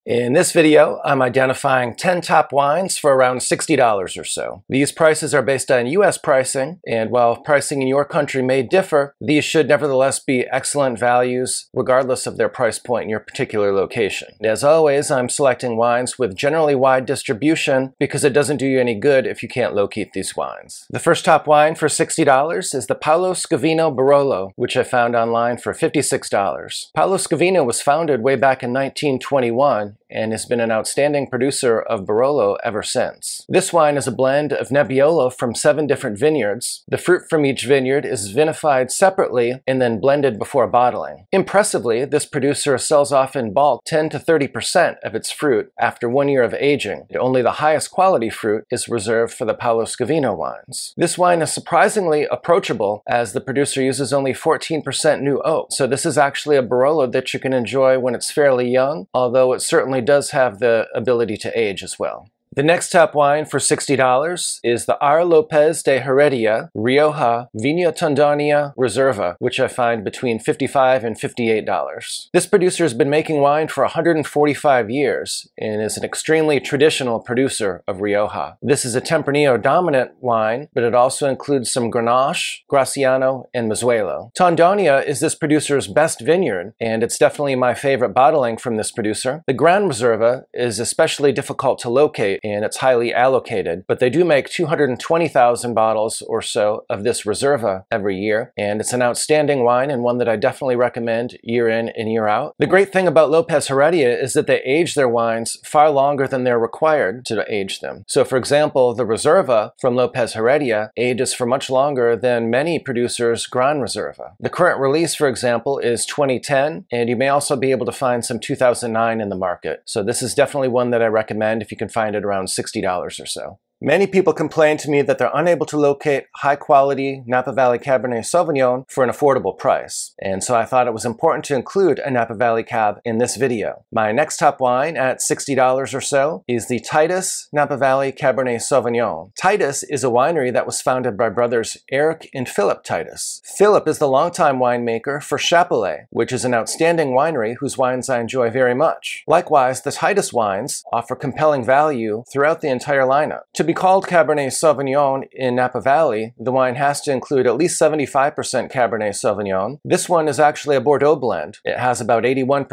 In this video, I'm identifying 10 top wines for around $60 or so. These prices are based on US pricing, and while pricing in your country may differ, these should nevertheless be excellent values regardless of their price point in your particular location. As always, I'm selecting wines with generally wide distribution because it doesn't do you any good if you can't locate these wines. The first top wine for $60 is the Paolo Scavino Barolo, which I found online for $56. Paolo Scavino was founded way back in 1921 and has been an outstanding producer of Barolo ever since. This wine is a blend of Nebbiolo from 7 different vineyards. The fruit from each vineyard is vinified separately and then blended before bottling. Impressively, this producer sells off in bulk 10 to 30% of its fruit after 1 year of aging. Only the highest quality fruit is reserved for the Paolo Scavino wines. This wine is surprisingly approachable as the producer uses only 14% new oak. So this is actually a Barolo that you can enjoy when it's fairly young, although it certainly does have the ability to age as well. The next top wine for $60 is the R. Lopez de Heredia Rioja Viña Tondonia Reserva, which I find between $55 and $58. This producer has been making wine for 145 years and is an extremely traditional producer of Rioja. This is a Tempranillo dominant wine, but it also includes some Grenache, Graciano, and Mizuelo. Tondonia is this producer's best vineyard, and it's definitely my favorite bottling from this producer. The Gran Reserva is especially difficult to locate and it's highly allocated, but they do make 220,000 bottles or so of this Reserva every year, and it's an outstanding wine and one that I definitely recommend year in and year out. The great thing about Lopez Heredia is that they age their wines far longer than they're required to age them. So for example, the Reserva from Lopez Heredia ages for much longer than many producers' Gran Reserva. The current release, for example, is 2010, and you may also be able to find some 2009 in the market. So this is definitely one that I recommend if you can find it around $60 or so. Many people complain to me that they're unable to locate high-quality Napa Valley Cabernet Sauvignon for an affordable price, and so I thought it was important to include a Napa Valley Cab in this video. My next top wine at $60 or so is the Titus Napa Valley Cabernet Sauvignon. Titus is a winery that was founded by brothers Eric and Philip Titus. Philip is the longtime winemaker for Chapelet, which is an outstanding winery whose wines I enjoy very much. Likewise, the Titus wines offer compelling value throughout the entire lineup. To be called Cabernet Sauvignon in Napa Valley, the wine has to include at least 75% Cabernet Sauvignon. This one is actually a Bordeaux blend. It has about 81%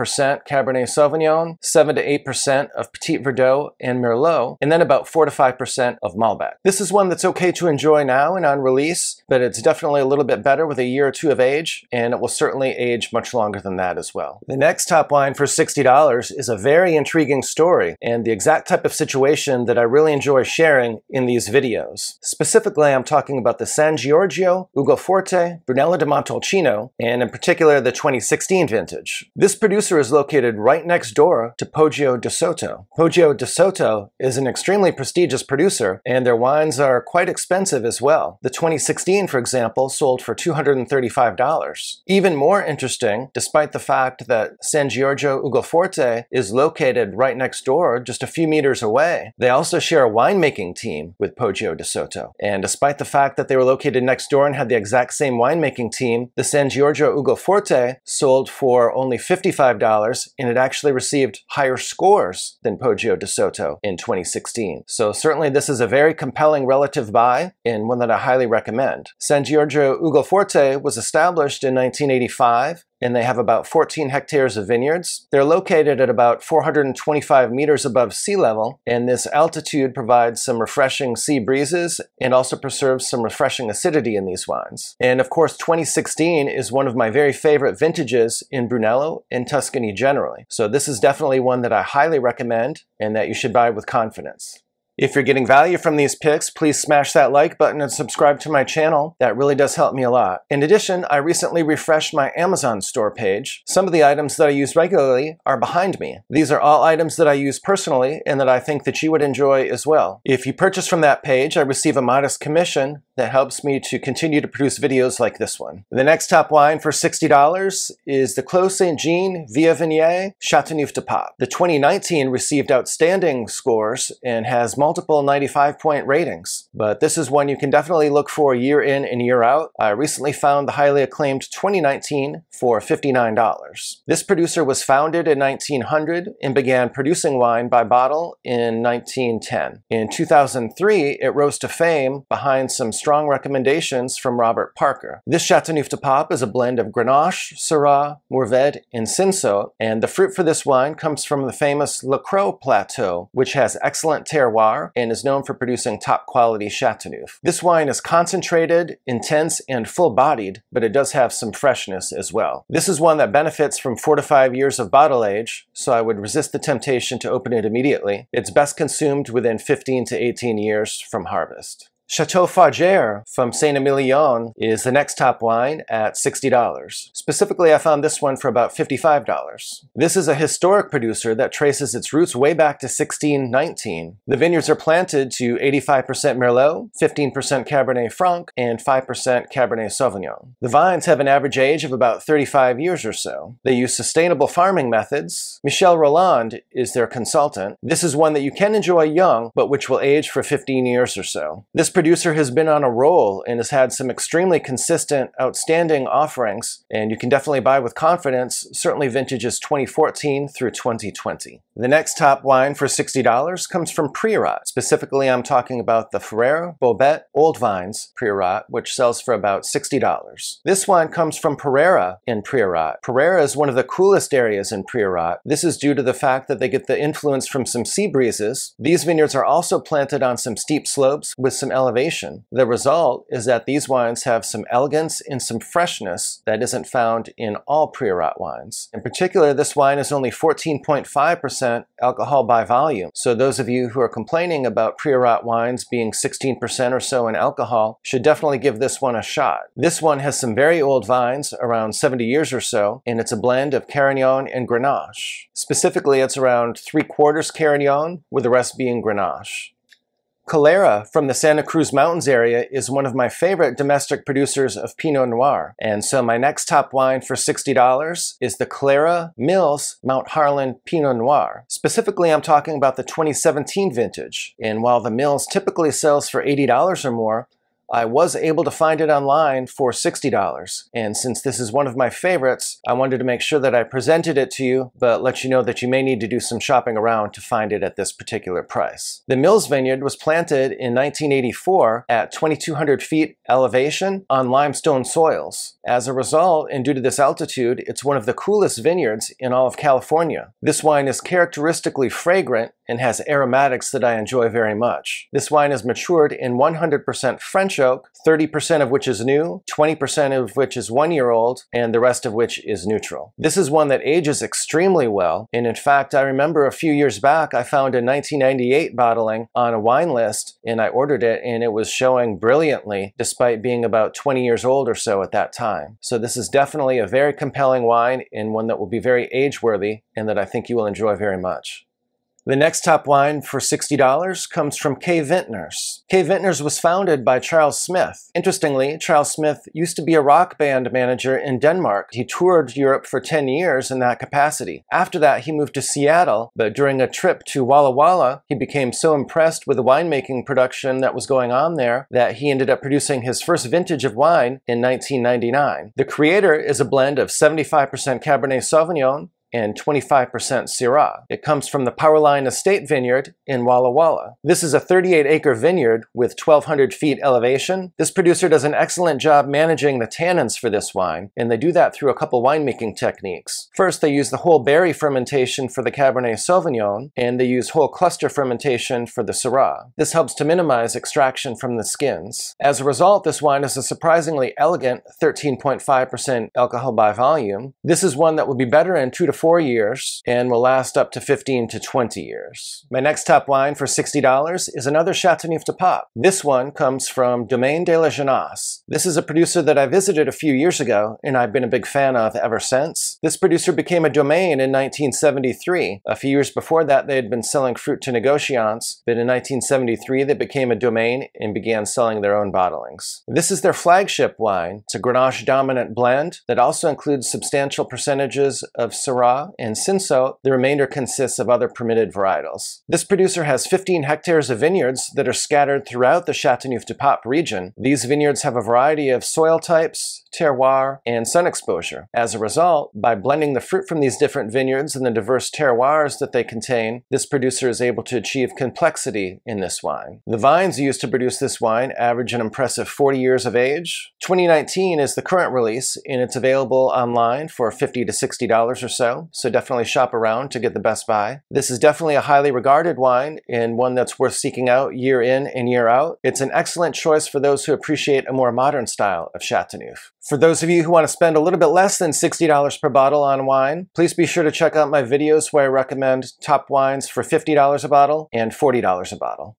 Cabernet Sauvignon, 7 to 8% of Petit Verdot and Merlot, and then about 4 to 5% of Malbec. This is one that's okay to enjoy now and on release, but it's definitely a little bit better with a year or two of age, and it will certainly age much longer than that as well. The next top wine for $60 is a very intriguing story, and the exact type of situation that I really enjoy sharing in these videos. Specifically, I'm talking about the San Giorgio Ugoforte Brunello di Montalcino, and in particular the 2016 vintage. This producer is located right next door to Poggio di Sotto. Poggio di Sotto is an extremely prestigious producer, and their wines are quite expensive as well. The 2016, for example, sold for $235. Even more interesting, despite the fact that San Giorgio Ugoforte is located right next door, just a few meters away, they also share a winemaking team with Poggio di Sotto. And despite the fact that they were located next door and had the exact same winemaking team, the San Giorgio Ugoforte sold for only $55, and it actually received higher scores than Poggio di Sotto in 2016. So certainly this is a very compelling relative buy and one that I highly recommend. San Giorgio Ugoforte was established in 1985, and they have about 14 hectares of vineyards. They're located at about 425 meters above sea level, and this altitude provides some refreshing sea breezes and also preserves some refreshing acidity in these wines. And of course, 2016 is one of my very favorite vintages in Brunello and Tuscany generally. So this is definitely one that I highly recommend and that you should buy with confidence. If you're getting value from these picks, please smash that like button and subscribe to my channel. That really does help me a lot. In addition, I recently refreshed my Amazon store page. Some of the items that I use regularly are behind me. These are all items that I use personally and that I think that you would enjoy as well. If you purchase from that page, I receive a modest commission that helps me to continue to produce videos like this one. The next top wine for $60 is the Clos Saint Jean Via Vignette Chateauneuf du Pape. The 2019 received outstanding scores and has multiple 95-point ratings, but this is one you can definitely look for year in and year out. I recently found the highly acclaimed 2019 for $59. This producer was founded in 1900 and began producing wine by bottle in 1910. In 2003, it rose to fame behind some strong recommendations from Robert Parker. This Chateauneuf-du-Pape is a blend of Grenache, Syrah, Mourvedre, and Cinsault, and the fruit for this wine comes from the famous Le Creux Plateau, which has excellent terroir and is known for producing top-quality Chateauneuf. This wine is concentrated, intense, and full-bodied, but it does have some freshness as well. This is one that benefits from 4 to 5 years of bottle age, so I would resist the temptation to open it immediately. It's best consumed within 15 to 18 years from harvest. Chateau Faugeres from Saint-Emilion is the next top wine at $60. Specifically, I found this one for about $55. This is a historic producer that traces its roots way back to 1619. The vineyards are planted to 85% Merlot, 15% Cabernet Franc, and 5% Cabernet Sauvignon. The vines have an average age of about 35 years or so. They use sustainable farming methods. Michel Roland is their consultant. This is one that you can enjoy young, but which will age for 15 years or so. This producer has been on a roll and has had some extremely consistent, outstanding offerings, and you can definitely buy with confidence, certainly vintages 2014 through 2020. The next top wine for $60 comes from Priorat. Specifically, I'm talking about the Ferrer Bobet Old Vines Priorat, which sells for about $60. This wine comes from Pereira in Priorat. Pereira is one of the coolest areas in Priorat. This is due to the fact that they get the influence from some sea breezes. These vineyards are also planted on some steep slopes with some elevation. The result is that these wines have some elegance and some freshness that isn't found in all Priorat wines. In particular, this wine is only 14.5% alcohol by volume. So those of you who are complaining about Priorat wines being 16% or so in alcohol should definitely give this one a shot. This one has some very old vines, around 70 years or so, and it's a blend of Carignan and Grenache. Specifically, it's around 3/4 Carignan, with the rest being Grenache. Calera from the Santa Cruz Mountains area is one of my favorite domestic producers of Pinot Noir, and so my next top wine for $60 is the Calera Mills Mount Harlan Pinot Noir. Specifically, I'm talking about the 2017 vintage, and while the Mills typically sells for $80 or more, I was able to find it online for $60, and since this is one of my favorites, I wanted to make sure that I presented it to you, but let you know that you may need to do some shopping around to find it at this particular price. The Mills Vineyard was planted in 1984 at 2,200 feet elevation on limestone soils. As a result, and due to this altitude, it's one of the coolest vineyards in all of California. This wine is characteristically fragrant and has aromatics that I enjoy very much. This wine is matured in 100% French oak, 30% of which is new, 20% of which is 1 year old, and the rest of which is neutral. This is one that ages extremely well, and in fact, I remember a few years back I found a 1998 bottling on a wine list, and I ordered it, and it was showing brilliantly, despite being about 20 years old or so at that time. So this is definitely a very compelling wine, and one that will be very age-worthy, and that I think you will enjoy very much. The next top wine for $60 comes from K. Vintners. K. Vintners was founded by Charles Smith. Interestingly, Charles Smith used to be a rock band manager in Denmark. He toured Europe for 10 years in that capacity. After that, he moved to Seattle, but during a trip to Walla Walla, he became so impressed with the winemaking production that was going on there that he ended up producing his first vintage of wine in 1999. The creator is a blend of 75% Cabernet Sauvignon and 25% Syrah. It comes from the Powerline Estate Vineyard in Walla Walla. This is a 38-acre vineyard with 1,200 feet elevation. This producer does an excellent job managing the tannins for this wine, and they do that through a couple winemaking techniques. First, they use the whole berry fermentation for the Cabernet Sauvignon, and they use whole cluster fermentation for the Syrah. This helps to minimize extraction from the skins. As a result, this wine is a surprisingly elegant 13.5% alcohol by volume. This is one that will be better in 2 to 4 years and will last up to 15 to 20 years. My next top wine for $60 is another Chateauneuf-du-Pape. This one comes from Domaine de la Jeunesse. This is a producer that I visited a few years ago and I've been a big fan of ever since. This producer became a domain in 1973. A few years before that, they had been selling fruit to negociants, but in 1973 they became a domain and began selling their own bottlings. This is their flagship wine. It's a Grenache dominant blend that also includes substantial percentages of Syrah Syrah, and Cinsault. The remainder consists of other permitted varietals. This producer has 15 hectares of vineyards that are scattered throughout the Châteauneuf-du-Pape region. These vineyards have a variety of soil types, terroir, and sun exposure. As a result, by blending the fruit from these different vineyards and the diverse terroirs that they contain, this producer is able to achieve complexity in this wine. The vines used to produce this wine average an impressive 40 years of age. 2019 is the current release, and it's available online for $50 to $60 or so definitely shop around to get the best buy. This is definitely a highly regarded wine and one that's worth seeking out year in and year out. It's an excellent choice for those who appreciate a more modern style of Chateauneuf. For those of you who want to spend a little bit less than $60 per bottle on wine, please be sure to check out my videos where I recommend top wines for $50 a bottle and $40 a bottle.